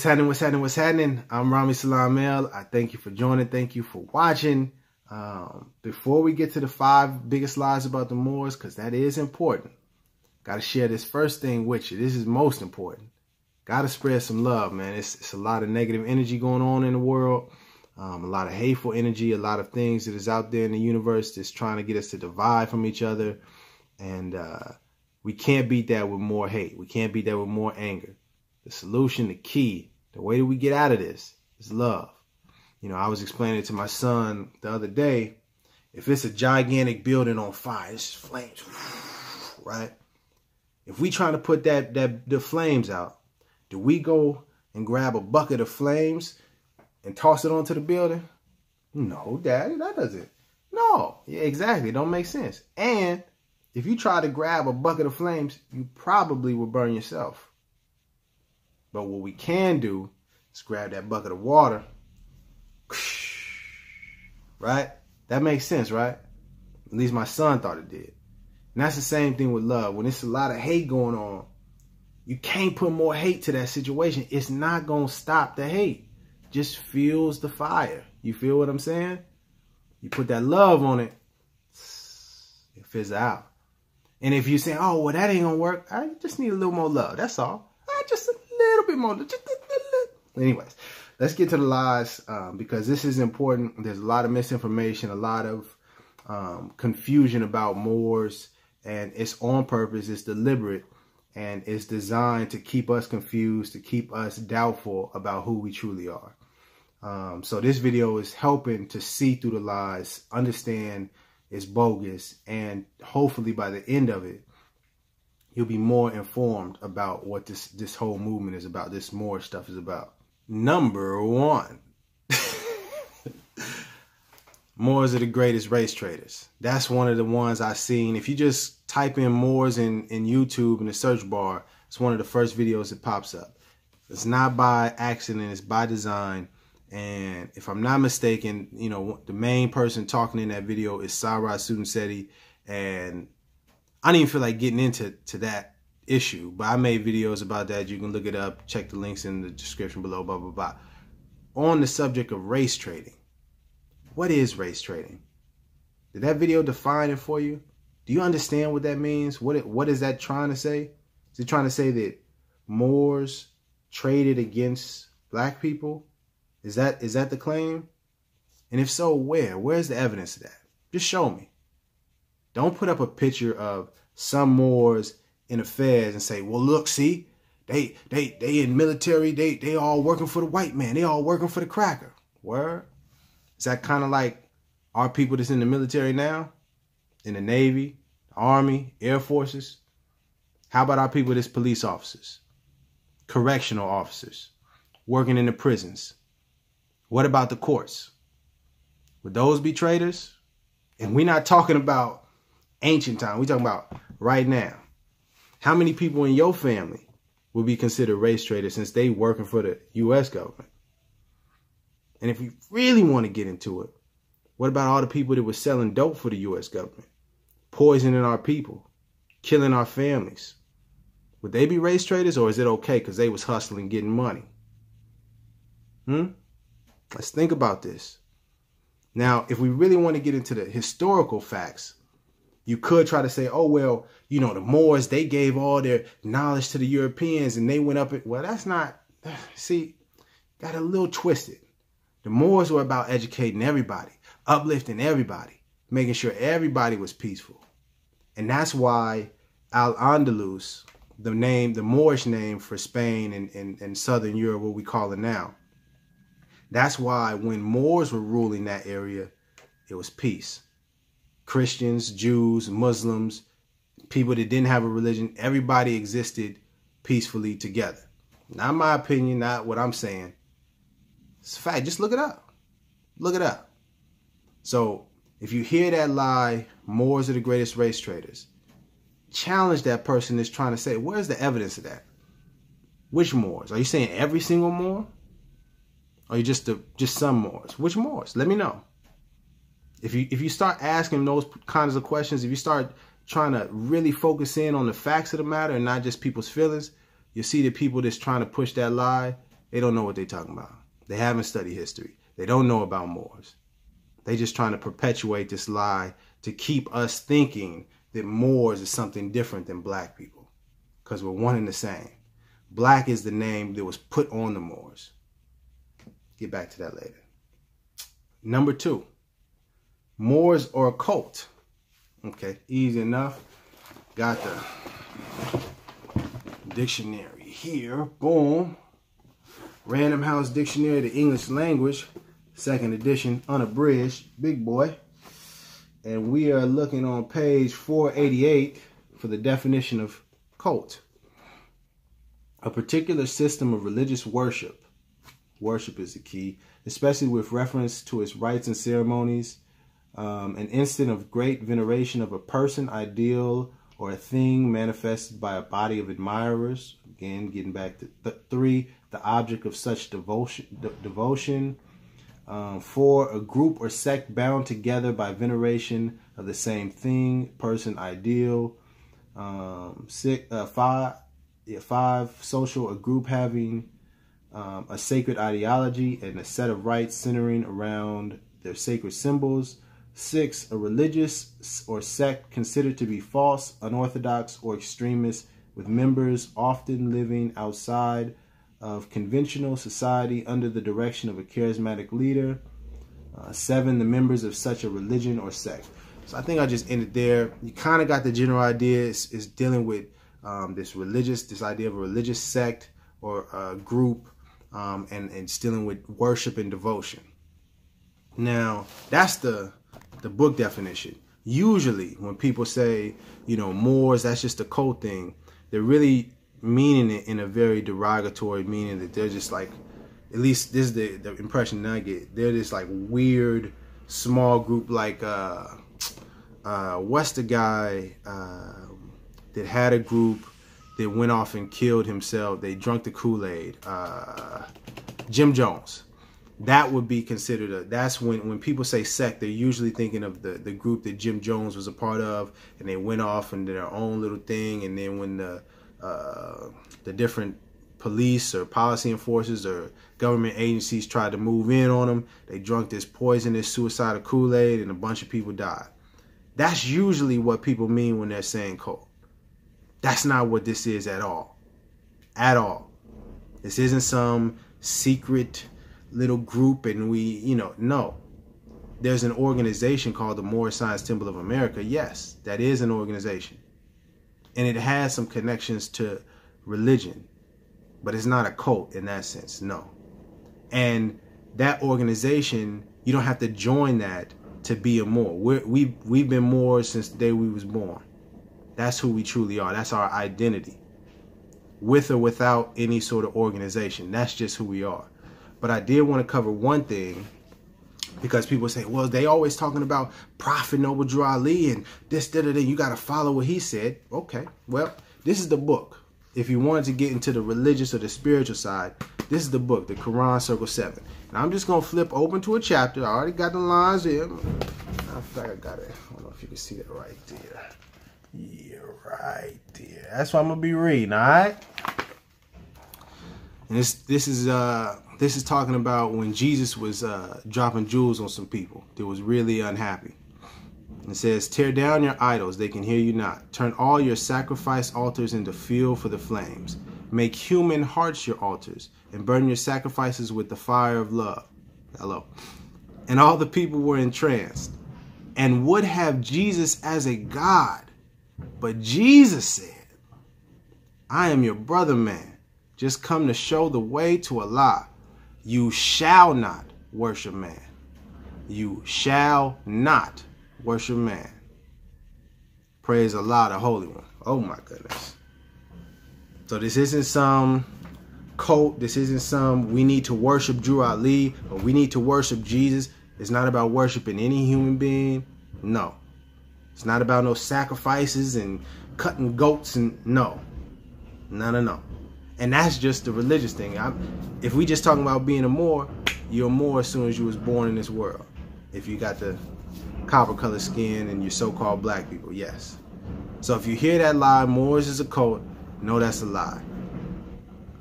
What's happening? I'm Rami Salam El. I thank you for joining. Thank you for watching. Before we get to the 5 biggest lies about the Moors, because that is important, got to share this first thing with you. This is most important. Got to spread some love, man. It's a lot of negative energy going on in the world. A lot of hateful energy, a lot of things that is out there in the universe that's trying to get us to divide from each other. And we can't beat that with more hate. We can't beat that with more anger. The solution, the key, the way that we get out of this is love. You know, I was explaining it to my son the other day. If it's a gigantic building on fire, it's flames, right? If we trying to put the flames out, do we go and grab a bucket of flames and toss it onto the building? No, Daddy, that doesn't. No, yeah, exactly. It don't make sense. And if you try to grab a bucket of flames, you probably will burn yourself. But what we can do is grab that bucket of water, right? That makes sense, right? At least my son thought it did. And that's the same thing with love. When it's a lot of hate going on, you can't put more hate to that situation. It's not going to stop the hate. Just fuels the fire. You feel what I'm saying? You put that love on it, it fizzles out. And if you say, oh, well, that ain't going to work, I just need a little more love. That's all. Just a little bit more. Anyways, let's get to the lies because this is important. There's a lot of misinformation, a lot of confusion about Moors, and it's on purpose. It's deliberate, and it's designed to keep us confused, to keep us doubtful about who we truly are. So this video is helping to see through the lies, understand it's bogus, and hopefully by the end of it, you'll be more informed about what this whole movement is about, this Moor stuff is about. Number 1. Moors are the greatest race traders. That's one of the ones I've seen. If you just type in Moors in YouTube in the search bar, it's one of the first videos that pops up. It's not by accident, it's by design. And if I'm not mistaken, you know, the main person talking in that video is Sarwar Sudenseti, and I didn't even feel like getting into that issue, but I made videos about that. You can look it up, check the links in the description below, blah, blah, blah. On the subject of race trading, what is race trading? Did that video define it for you? Do you understand what that means? What is that trying to say? Is it trying to say that Moors traded against black people? Is that the claim? And if so, where? Where's the evidence of that? Just show me. Don't put up a picture of some Moors in affairs and say, well, look, see, they in military, they all working for the white man. They all working for the cracker. Word? Is that kind of like our people that's in the military now? In the Navy, Army, Air Forces? How about our people that's police officers? Correctional officers? Working in the prisons? What about the courts? Would those be traitors? And we're not talking about ancient time. We're talking about right now. How many people in your family will be considered race traders since they working for the U.S. government? And if we really want to get into it, what about all the people that were selling dope for the U.S. government? Poisoning our people, killing our families. Would they be race traders, or is it okay because they was hustling, getting money? Let's think about this. Now, if we really want to get into the historical facts, you could try to say, oh, well, you know, the Moors, they gave all their knowledge to the Europeans and they went up. Well, that's not, see, got a little twisted. The Moors were about educating everybody, uplifting everybody, making sure everybody was peaceful. And that's why Al-Andalus, the Moorish name for Spain and Southern Europe, what we call it now. That's why when Moors were ruling that area, it was peace. Christians, Jews, Muslims, people that didn't have a religion, everybody existed peacefully together. Not my opinion, not what I'm saying. It's a fact. Just look it up. Look it up. So if you hear that lie, Moors are the greatest race traders, challenge that person that's trying to say, where's the evidence of that? Which Moors? Are you saying every single Moor? Or you just some Moors? Which Moors? Let me know. If you start asking those kinds of questions, if you start trying to really focus in on the facts of the matter and not just people's feelings, you see the people that's trying to push that lie, They don't know what they're talking about. They haven't studied history. They don't know about Moors. They just trying to perpetuate this lie to keep us thinking that Moors is something different than black people, because we're one and the same. Black is the name that was put on the Moors. Get back to that later. Number 2, Moors are a cult. Okay, easy enough. Got the dictionary here. Boom. Random House Dictionary, the English language, 2nd edition, unabridged, big boy. And we are looking on page 488 for the definition of cult. A particular system of religious worship. Worship is the key, especially with reference to its rites and ceremonies. An instant of great veneration of a person, ideal, or a thing manifested by a body of admirers. Again, getting back to 3, the object of such devotion. 4, a group or sect bound together by veneration of the same thing, person, ideal. 5, social, a group having a sacred ideology and a set of rites centering around their sacred symbols. 6, a religious or sect considered to be false, unorthodox, or extremist, with members often living outside of conventional society under the direction of a charismatic leader. 7, the members of such a religion or sect. So I think I just ended there. You kind of got the general idea. It's dealing with this idea of a religious sect or a group, and it's dealing with worship and devotion. Now, that's the book definition. Usually when people say, Moors, that's just a cult thing, they're really meaning it in a very derogatory meaning, that they're just like, at least this is the impression that I get, they're this like weird small group, like what's the guy that had a group that went off and killed himself? They drunk the Kool-Aid. Jim Jones. That would be considered that's when people say sect, they're usually thinking of the group that Jim Jones was a part of, and they went off and did their own little thing. And then when the different police or policy enforcers or government agencies tried to move in on them, they drunk this poisonous suicidal Kool-Aid and a bunch of people died. That's usually what people mean when they're saying cult. That's not what this is at all. At all. This isn't some secret little group and no. There's an organization called the Moorish Science Temple of America. Yes, that is an organization. And it has some connections to religion. But it's not a cult in that sense, no. And that organization, you don't have to join that to be a Moor. We've been Moors since the day we was born. That's who we truly are. That's our identity. With or without any sort of organization. That's just who we are. But I did want to cover one thing, because people say, well, they always talking about Prophet Noble Drew Ali and this, you got to follow what he said. Okay, well, this is the book. If you wanted to get into the religious or the spiritual side, this is the book, the Quran Circle 7. And I'm just going to flip open to a chapter. I already got the lines here. I think I got it. I don't know if you can see that right there. Yeah, right there. That's what I'm going to be reading, all right? And this is talking about when Jesus was dropping jewels on some people that was really unhappy. It says, tear down your idols, they can hear you not. Turn all your sacrifice altars into fuel for the flames. Make human hearts your altars, and burn your sacrifices with the fire of love. Hello. And all the people were entranced, and would have Jesus as a god. But Jesus said, I am your brother, man. Just come to show the way to Allah. You shall not worship man. You shall not worship man. Praise Allah, the Holy One. Oh my goodness. So this isn't some cult. This isn't some we need to worship Drew Ali or we need to worship Jesus. It's not about worshiping any human being. No. It's not about no sacrifices and cutting goats and no. No. And that's just the religious thing. If we just talking about being a Moor, you're a Moor as soon as you was born in this world. If you got the copper colored skin and you're so-called black people, yes. So if you hear that lie, Moors is a cult, know that's a lie.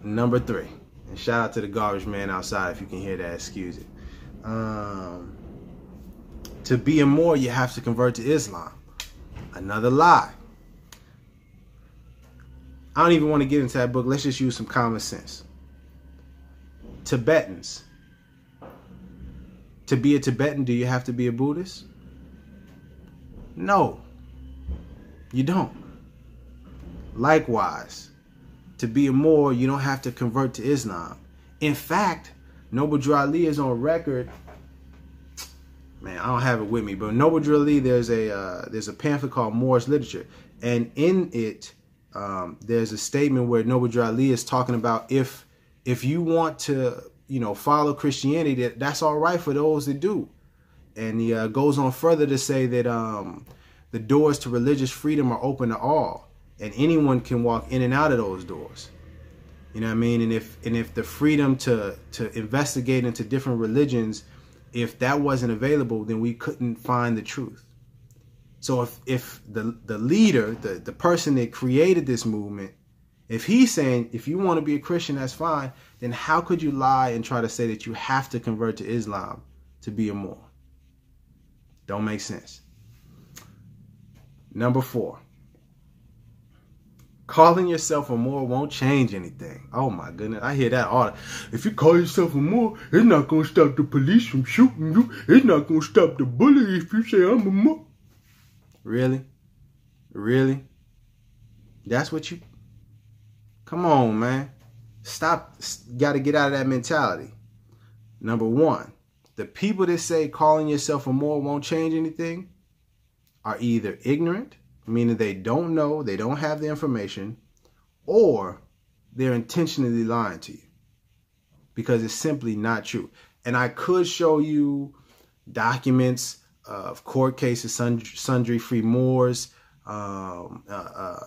Number 3. And shout out to the garbage man outside. If you can hear that, excuse it. To be a Moor, you have to convert to Islam. Another lie. I don't even want to get into that book. Let's just use some common sense. Tibetans. To be a Tibetan, do you have to be a Buddhist? No, you don't. Likewise, to be a Moor, you don't have to convert to Islam. In fact, Noble Drew Ali is on record. Man, I don't have it with me, but Noble Drew Ali, there's a pamphlet called Moorish Literature, and in it, there's a statement where Noble Drew Ali is talking about if you want to, follow Christianity, that's all right for those that do. And he goes on further to say that the doors to religious freedom are open to all, and anyone can walk in and out of those doors. You know what I mean? And if the freedom to investigate into different religions, if that wasn't available, then we couldn't find the truth. So if the leader, the person that created this movement, if he's saying, if you want to be a Christian, that's fine, then how could you lie and try to say that you have to convert to Islam to be a Moor? Don't make sense. Number 4. Calling yourself a Moor won't change anything. Oh my goodness, I hear that all. If you call yourself a Moor, it's not going to stop the police from shooting you. It's not going to stop the bully if you say I'm a Moor. Really? Really? That's what you... Come on, man. Stop. Got to get out of that mentality. Number 1, the people that say calling yourself a Moor won't change anything are either ignorant, meaning they don't know, they don't have the information, or they're intentionally lying to you because it's simply not true. And I could show you documents of court cases, Sundry Free Moors,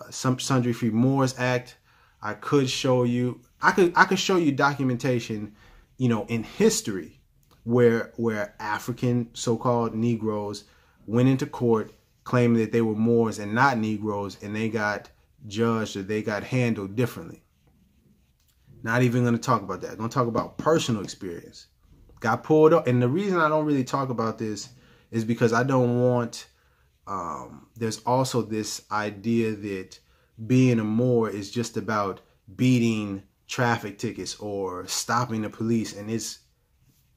Sundry Free Moors Act. I could show you, I could show you documentation, in history where African so-called Negroes went into court claiming that they were Moors and not Negroes, and they got judged or they got handled differently. Not even going to talk about that. I'm going to talk about personal experience. Got pulled up. And the reason I don't really talk about this is because I don't want, there's also this idea that being a Moor is just about beating traffic tickets or stopping the police. And it's,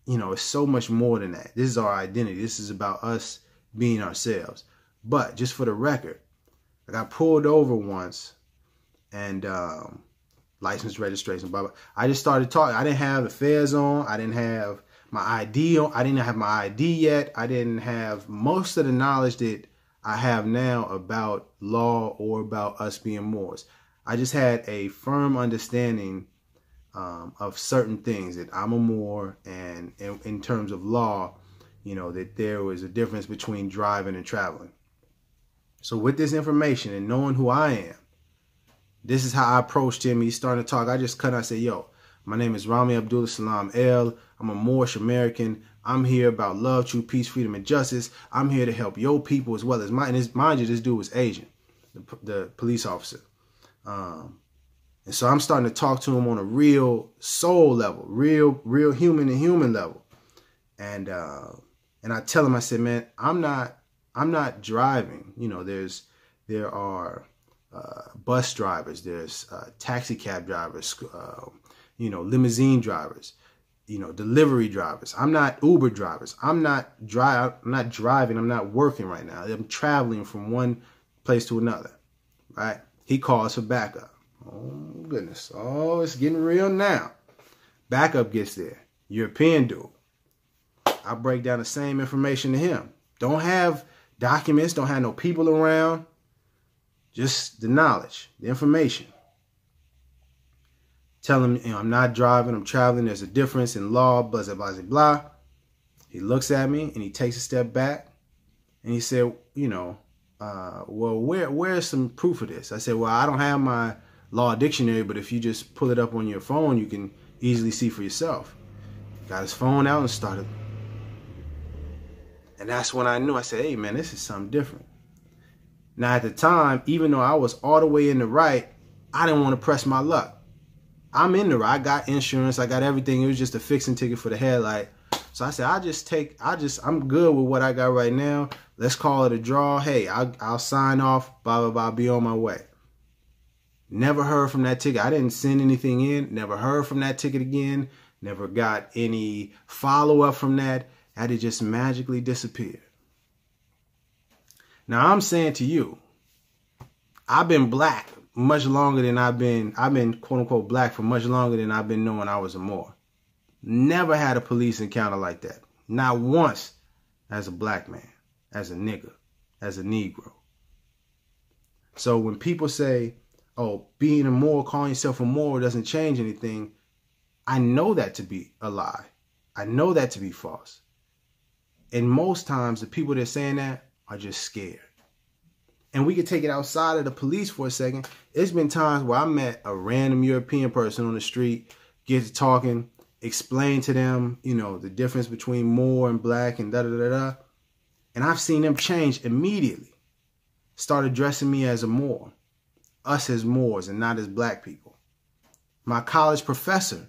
it's so much more than that. This is our identity. This is about us being ourselves. But just for the record, I got pulled over once and license registration, blah, blah. I just started talking. I didn't have the fez on. I didn't have my ID on. I didn't have my ID yet. I didn't have most of the knowledge that I have now about law or about us being Moors. I just had a firm understanding of certain things, that I'm a Moor, and in terms of law, that there was a difference between driving and traveling. So with this information and knowing who I am, this is how I approached him. He's starting to talk. I just cut. I said, yo, my name is Rami Abdullah Salam El. I'm a Moorish American. I'm here about love, truth, peace, freedom, and justice. I'm here to help your people as well as mine. And mind you, this dude was Asian, the police officer. And so I'm starting to talk to him on a real soul level, real human to human level. And I tell him, I said, man, I'm not driving. There are bus drivers, there's taxi cab drivers, limousine drivers, delivery drivers. I'm not Uber drivers. I'm not driving. I'm not working right now. I'm traveling from one place to another. Right? He calls for backup. Oh goodness. Oh, it's getting real now. Backup gets there. European dude. I break down the same information to him. Don't have documents, don't have no people around. Just the knowledge, the information. Tell him, I'm not driving, I'm traveling. There's a difference in law, blah, blah, blah, blah. He looks at me and he takes a step back and he said, well, where's some proof of this? I said, well, I don't have my law dictionary, but if you just pull it up on your phone, you can easily see for yourself. Got his phone out and started. And that's when I knew. I said, hey, man, this is something different. Now, at the time, even though I was all the way in the right, I didn't want to press my luck. I'm in the right. I got insurance. I got everything. It was just a fixing ticket for the headlight. So I said, I'm good with what I got right now. Let's call it a draw. Hey, I'll sign off, blah, blah, blah, I'll be on my way. Never heard from that ticket. I didn't send anything in. Never heard from that ticket again. Never got any follow-up from that. That it just magically disappeared. Now I'm saying to you, I've been black much longer than I've been quote unquote black for much longer than I've been knowing I was a Moor. Never had a police encounter like that. Not once as a black man, as a nigga, as a Negro. So when people say, oh, being a Moor, calling yourself a Moor doesn't change anything, I know that to be a lie. I know that to be false. And most times the people that are saying that are just scared. And we could take it outside of the police for a second. It's been times where I met a random European person on the street, get to talking, explain to them, you know, the difference between Moor and black and da-da-da-da. And I've seen them change immediately. Start addressing me as a Moor. Us as Moors and not as black people. My college professor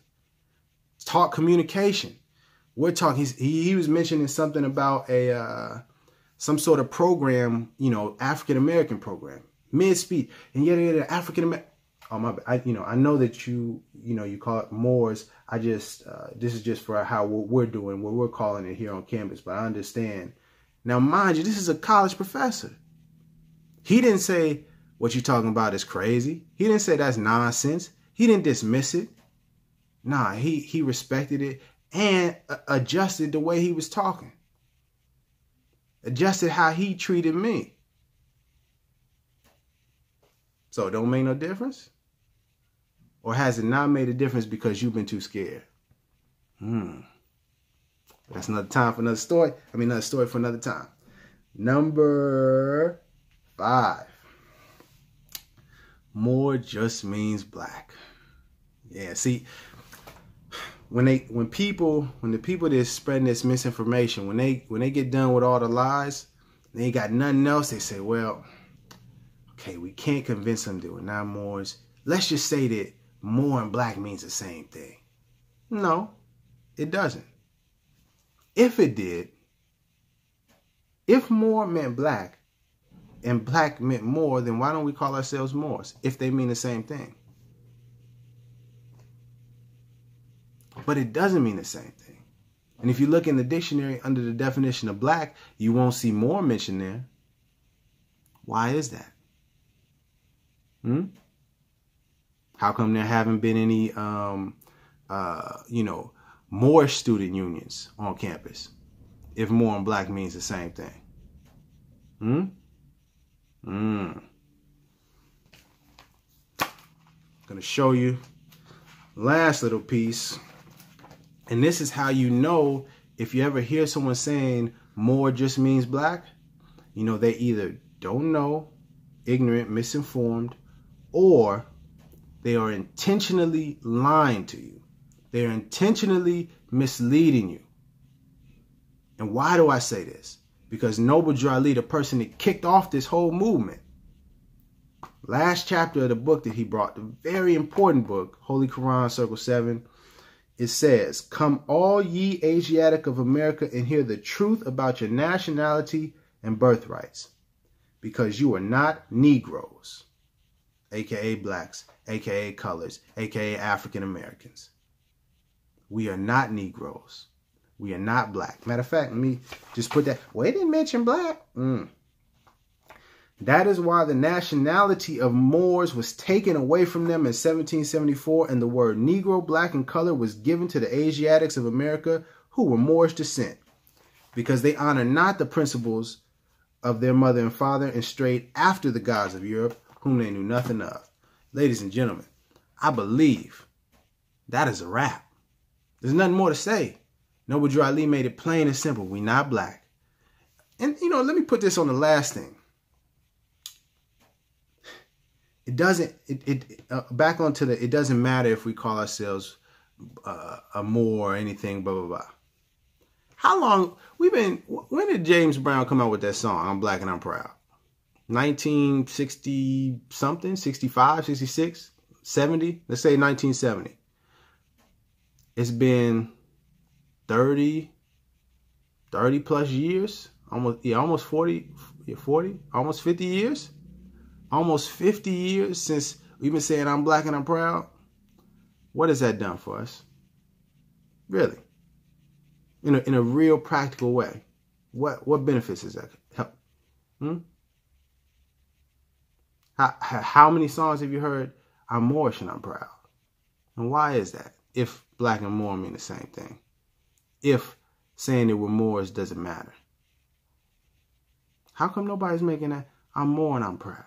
taught communication. We're talking, he was mentioning something about some sort of program, you know, African-American program, mid-speed, and yet African-American. Oh my, I know that you call it Moors. This is just for how we're doing, what we're calling it here on campus, but I understand. Now, mind you, this is a college professor. He didn't say what you're talking about is crazy. He didn't say that's nonsense. He didn't dismiss it. Nah, he respected it and adjusted the way he was talking. Adjusted how he treated me. So it don't make no difference? Or has it not made a difference because you've been too scared? That's another time for another story. Another story for another time. Number 5. Moor just means black. Yeah, see, when the people that's spreading this misinformation, when they get done with all the lies, they ain't got nothing else, they say, well, okay, we can't convince them that we're not Moors. Let's just say that Moor and black means the same thing. No, it doesn't. If it did, if Moor meant black and black meant Moor, then why don't we call ourselves Moors if they mean the same thing? But it doesn't mean the same thing. And if you look in the dictionary under the definition of black, you won't see Moor mentioned there. Why is that? How come there haven't been any, Moorish student unions on campus if Moor and black means the same thing? Gonna show you last little piece. And this is how you know if you ever hear someone saying Moor just means black, you know, they either don't know, ignorant, misinformed, or they are intentionally lying to you. They are intentionally misleading you. And why do I say this? Because Noble Drew Ali, the person that kicked off this whole movement, last chapter of the book that he brought, the very important book, Holy Quran, Circle 7, it says, "Come all ye Asiatic of America and hear the truth about your nationality and birthrights, because you are not Negroes, aka blacks, aka colors, aka African Americans. We are not Negroes. We are not black." Matter of fact, let me just put that. Well, it didn't mention black. That is why the nationality of Moors was taken away from them in 1774, and the word Negro, black, and color was given to the Asiatics of America who were Moorish descent, because they honor not the principles of their mother and father and strayed after the gods of Europe, whom they knew nothing of. Ladies and gentlemen, I believe that is a wrap. There's nothing more to say. Noble Drew Ali made it plain and simple. We not black. And, let me put this on the last thing. It doesn't matter if we call ourselves a Moor or anything, blah, blah, blah. How long when did James Brown come out with that song, I'm Black and I'm Proud? 1960 something, 65, 66, 70? Let's say 1970. it's been 30 plus years, almost 40, almost 50 years, almost 50 years since we've been saying I'm black and I'm proud. What has that done for us? Really? In a real practical way. What benefits does that help? How many songs have you heard, I'm Moorish and I'm proud? And why is that? If black and Moor mean the same thing. If saying that we're Moors doesn't matter. How come nobody's making that, I'm Moor and I'm proud?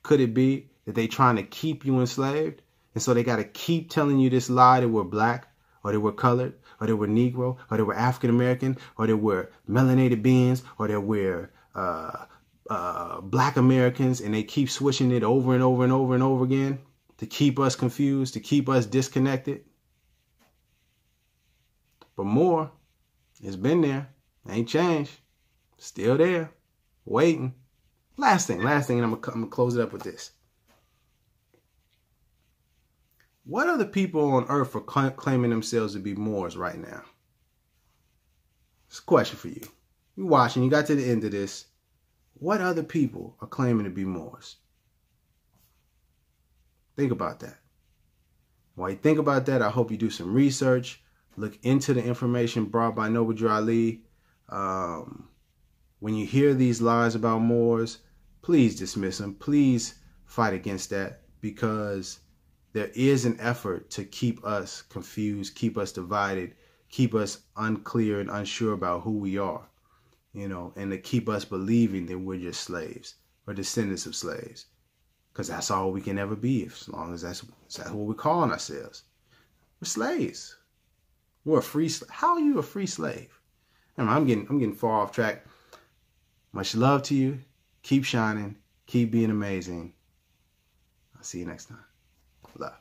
Could it be that they trying to keep you enslaved? And so they got to keep telling you this lie that we're black, or that we're colored, or that we're Negro, or that we're African American, or that we're melanated beings, or that we're black Americans, and they keep switching it over and over and over and over again to keep us confused, to keep us disconnected. But more, it's been there, ain't changed, still there, waiting. Last thing, and I'm gonna close it up with this. What other people on earth are claiming themselves to be Moors right now? It's a question for you. You're watching, you got to the end of this. What other people are claiming to be Moors? Think about that. While you think about that, I hope you do some research. Look into the information brought by Noble Drew Ali. When you hear these lies about Moors, please dismiss them. Please fight against that, because there is an effort to keep us confused, keep us divided, keep us unclear and unsure about who we are, and to keep us believing that we're just slaves or descendants of slaves, because that's all we can ever be, as long as that's what we're calling ourselves. We're slaves. We're a free slave. How are you a free slave? I'm getting far off track. Much love to you. Keep shining. Keep being amazing. I'll see you next time. Love.